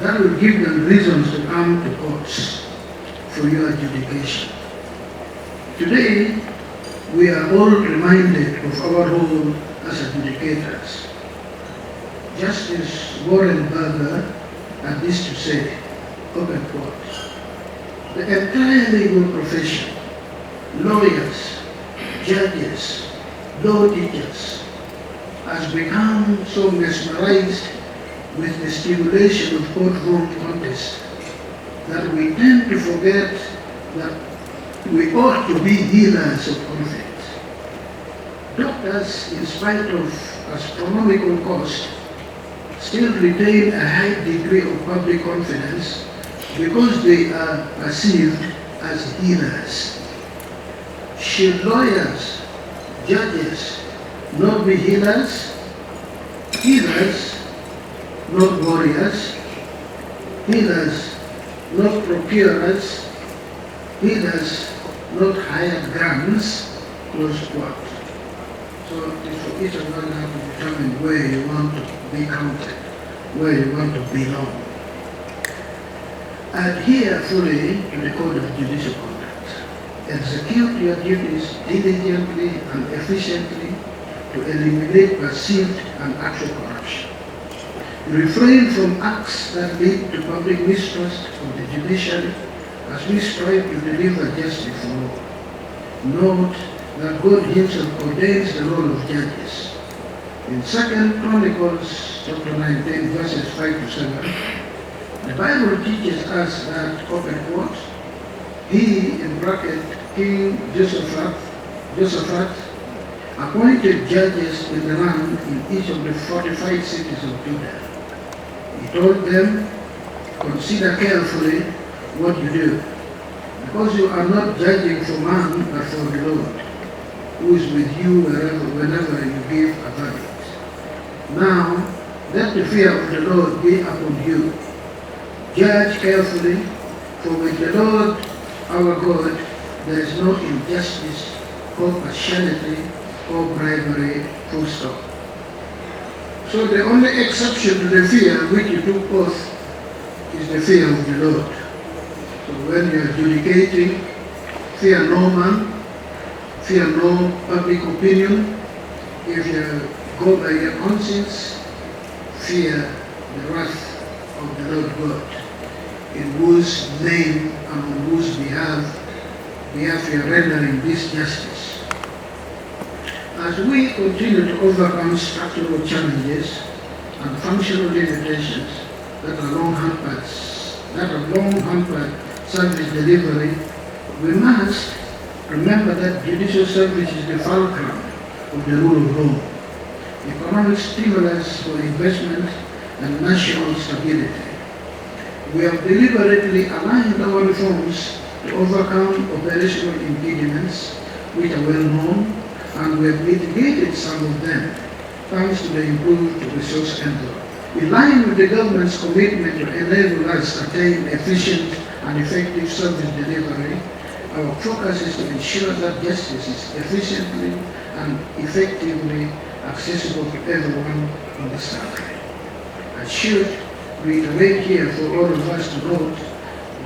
that will give them reasons to come to courts for your adjudication. Today, we are all reminded of our role as adjudicators. Justice Warren Berger had this to say, open quote, "The entire legal profession, lawyers, judges, law teachers, has become so mesmerized with the stimulation of courtroom contests that we tend to forget that we ought to be healers of conflict. Doctors, in spite of astronomical cost, still retain a high degree of public confidence because they are perceived as healers. Should lawyers, judges not be healers? Healers, not warriors. Healers, not procurers. Healers, not hired guns." Close quote. So it's for each of us now to determine where you want to be counted, where you want to belong. Adhere fully to the code of judicial conduct. Execute your duties diligently and efficiently to eliminate perceived and actual corruption. Refrain from acts that lead to public mistrust of the judiciary as we strive to deliver justice for all. Note that God himself ordains the role of judges. In 2 Chronicles chapter 19, verses 5 to 7, the Bible teaches us that, open quote, he, in bracket, King Josaphat, appointed judges in the land in each of the fortified cities of Judah. He told them, consider carefully what you do, because you are not judging for man but for the Lord, who is with you whenever you give a verdict. Now, let the fear of the Lord be upon you. Judge carefully, for with the Lord our God there is no injustice or partiality or bribery, full stop. So the only exception to the fear which you took oath is the fear of the Lord. So when you are adjudicating, fear no man, fear no public opinion. If you go by your conscience, fear the wrath of the Lord God, in whose name and on whose behalf we are rendering this justice. As we continue to overcome structural challenges and functional limitations that are long hampered service delivery, we must remember that judicial service is the fulcrum of the rule of law, economic stimulus for investment and national stability. We have deliberately aligned our reforms to overcome operational impediments which are well known, and we have mitigated some of them thanks to the improved resource envelope. In line with the government's commitment to enable us to attain efficient and effective service delivery, our focus is to ensure that justice is efficiently and effectively accessible to everyone in this country. I should reiterate here for all of us to note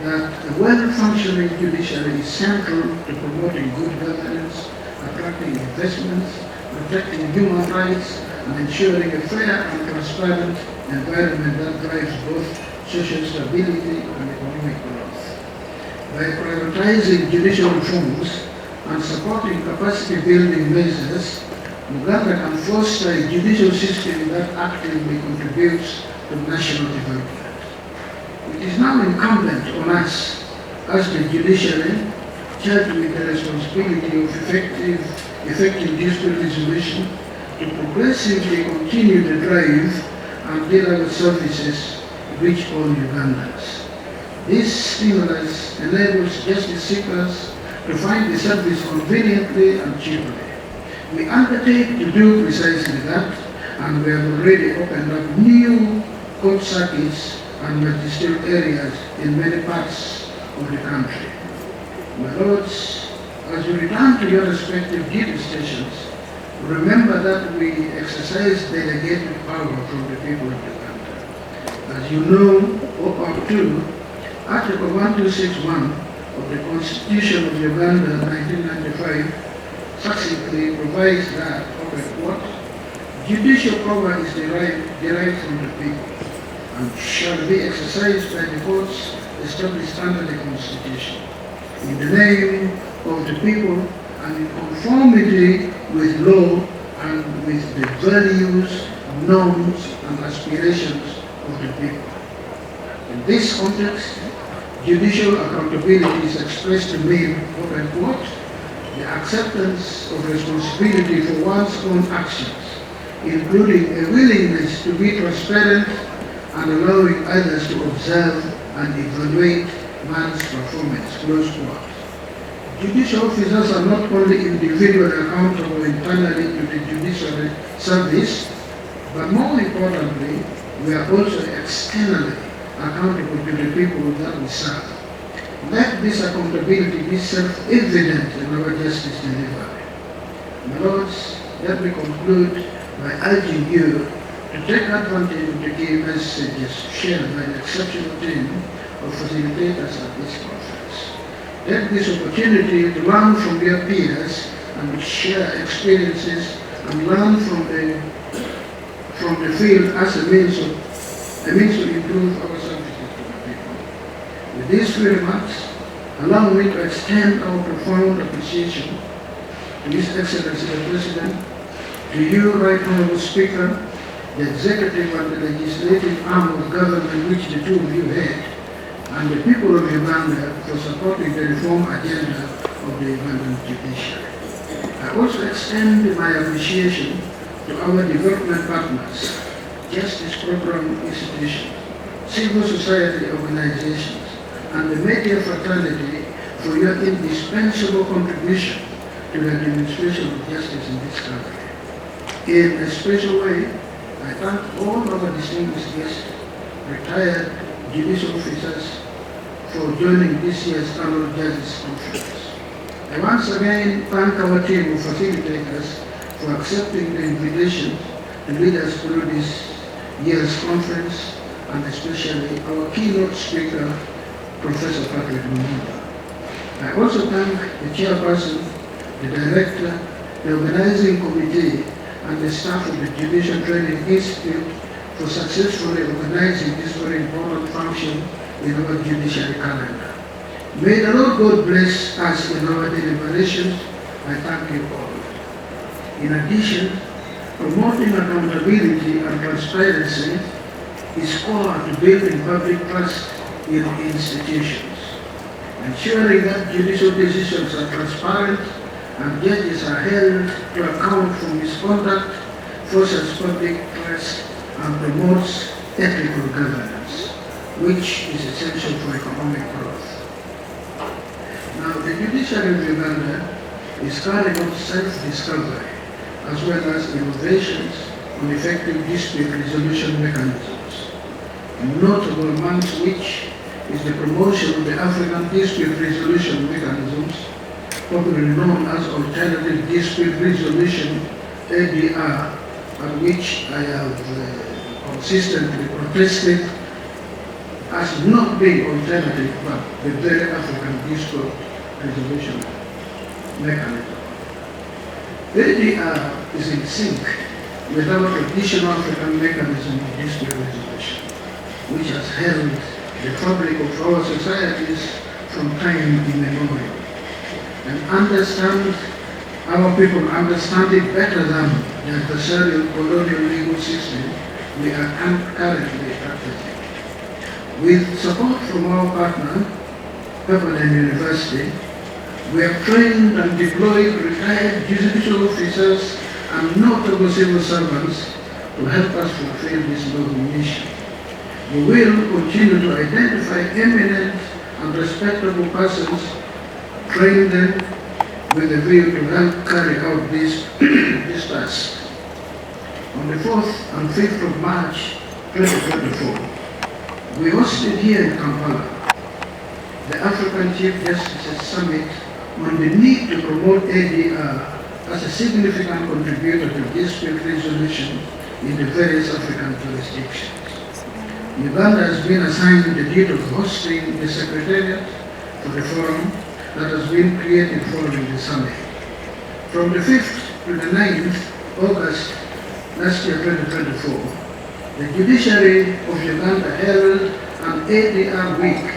that a well-functioning judiciary is central to promoting good governance, attracting investments, protecting human rights, and ensuring a fair and transparent environment that drives both social stability and economic growth. By prioritizing judicial reforms and supporting capacity building measures, Uganda can foster a judicial system that actively contributes to national development. It is now incumbent on us as the judiciary, charged with the responsibility of effective dispute resolution, to progressively continue the drive until our services reach all Ugandans. This stimulus enables justice seekers to find the service conveniently and cheaply. We undertake to do precisely that, and we have already opened up new court circuits and magistrate areas in many parts of the country. My lords, as you return to your respective duty stations, remember that we exercise delegated power from the people of Uganda. As you know, 2, Article 1261 of the Constitution of Uganda 1995 succinctly provides that, what, judicial power is derived from the people and shall be exercised by the courts established under the Constitution, in the name of the people and in conformity with law and with the values, norms, and aspirations of the people. In this context, judicial accountability is expressed to mean, quote, the acceptance of responsibility for one's own actions, including a willingness to be transparent and allowing others to observe and evaluate man's performance, close quote. Judicial officers are not only individually accountable internally to the judicial service, but more importantly, we are also externally accountable to the people that we serve. Let this accountability be self-evident in our justice delivery. My lords, let me conclude by urging you to take advantage of the key messages shared by the exceptional team of facilitators at this conference. Take this opportunity to learn from your peers and share experiences and learn from the field as a means to improve our services to the people. With these few remarks, allow me to extend our profound appreciation to His Excellency the President, to you, Right Honorable Speaker, the executive and the legislative arm of government which the two of you head, and the people of Uganda for supporting the reform agenda of the Ugandan judiciary. I also extend my appreciation to our development partners, justice program institutions, civil society organizations, and the media fraternity for your indispensable contribution to the administration of justice in this country. In a special way, I thank all our distinguished guests, retired judicial officers, for joining this year's annual Justice Conference. I once again thank our team of facilitators for accepting the invitation to lead us through this year's conference, and especially our keynote speaker, Professor Patrick Lumumba. I also thank the chairperson, the director, the organizing committee, and the staff of the Judicial Training Institute for successfully organizing this very important function in our judiciary calendar. May the Lord God bless us in our deliberations. I thank you all. In addition, promoting accountability and transparency is core to building public trust in institutions. Ensuring that judicial decisions are transparent and judges are held to account for misconduct fosters public trust and promotes ethical governance, which is essential for economic growth. Now, the judiciary of Uganda is carrying out self-discovery as well as innovations on effective dispute resolution mechanisms, notable amongst which is the promotion of the African dispute resolution mechanisms, popularly known as Alternative Dispute Resolution, ADR, at which I have consistently protested as not being alternative, but the very African dispute resolution mechanism. ADR is in sync with our traditional African mechanism of dispute resolution, which has held the fabric of our societies from time immemorial. And our people understand it better than the adversarial colonial legal system we are currently practicing. With support from our partner, Pepperdine University, we have trained and deployed retired judicial officers and notable civil servants to help us fulfill this noble mission. We will continue to identify eminent and respectable persons, train them with a view to help carry out this task. On the 4th and 5th of March 2024, we hosted here in Kampala the African Chief Justices Summit on the need to promote ADR as a significant contributor to dispute resolution in the various African jurisdictions. Uganda has been assigned the duty of hosting the Secretariat for the forum that has been created following the summit. From the 5th to the 9th August last year, 2024, the judiciary of Uganda held an ADR week,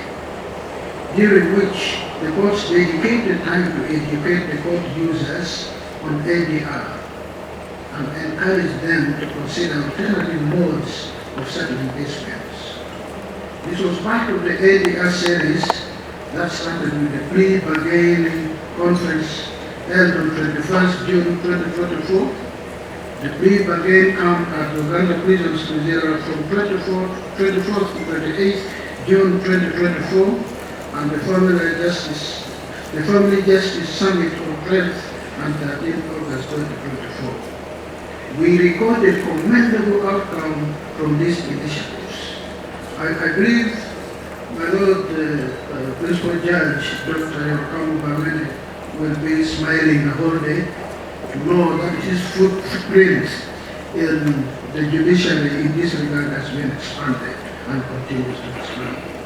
during which the courts dedicated time to educate the court users on ADR and encourage them to consider alternative modes of settling disputes. This was part of the ADR series that started with the plea bargaining conference held on 21st June 2024. The plea bargain camp at Uganda Prisons Reserve from 24th to 28th June 2024, and the Family Justice Summit on 12th and 13th August 2024. We recorded commendable outcome from these initiatives. I believe my Lord Principal Judge Dr. Yokamu Bamene will be smiling the whole day to know that his footprint in the judiciary in this regard has been expanded and continues to expand.